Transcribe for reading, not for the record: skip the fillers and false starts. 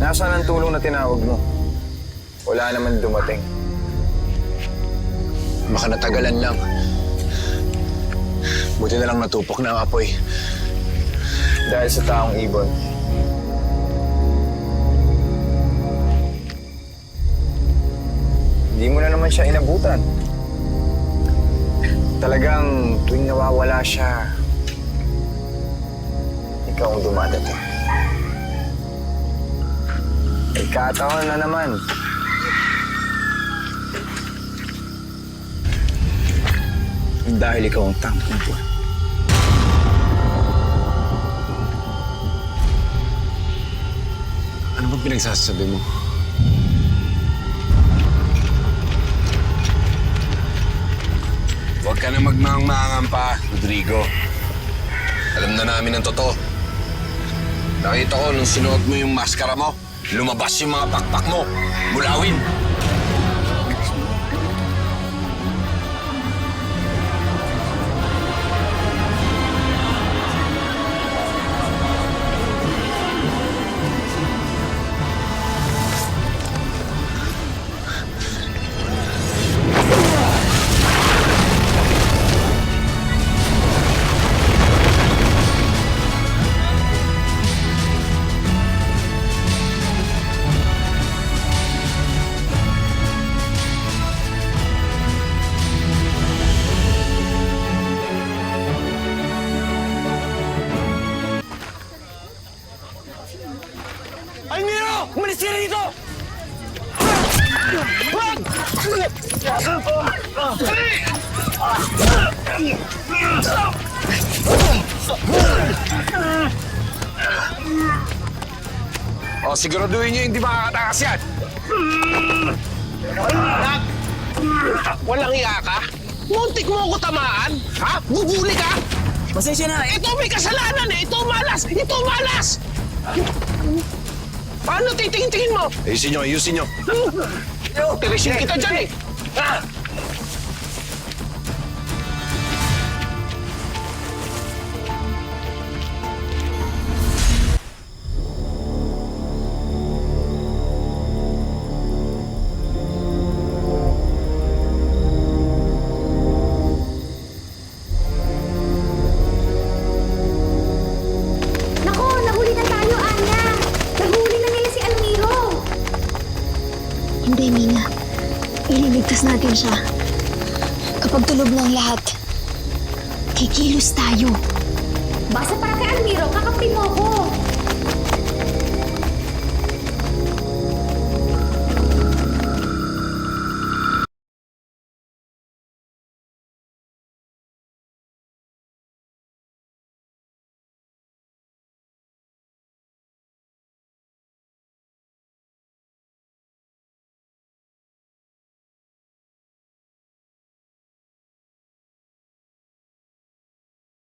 Nasaan ang tulong na tinawag mo? Wala naman dumating. Baka natagalan lang. Buti na lang natupok na ang apoy. Dahil sa taong ibon. Hindi mo na naman siya inabutan. Talagang tuwing nawawala siya, ikaw ang dumadating. Ikataon na naman. Dahil ikaw ang tangkong buwan. Ano bang pinagsasabi mo? Huwag ka na magmangmangan pa, Rodrigo. Alam na namin ang totoo. Nakita ko nung sinuot mo yung maskara mo, lumabas yung mga pakpak mo. Mulawin! Almiro! Umalis ka na dito! O, siguraduhin niyo hindi makakatakas yan. Anak! Walang iya ka? Muntik mo ako tamaan? Ha? Bubuli ka? Pasensya na. Ito may kasalanan eh! Ito malas! Ito malas! Paano titingin-tingin mo? Ayusin niyo, ayusin niyo. Tirisin kita dyan eh! Ha? Nako, nahuli na tayo, Anya. Nahuli na nila si Almiro. Hindi, Nina. Ililigtas natin siya. Kapag tulog ng lahat, kikilos tayo. Basta para kay Almiro, kakampi mo ko.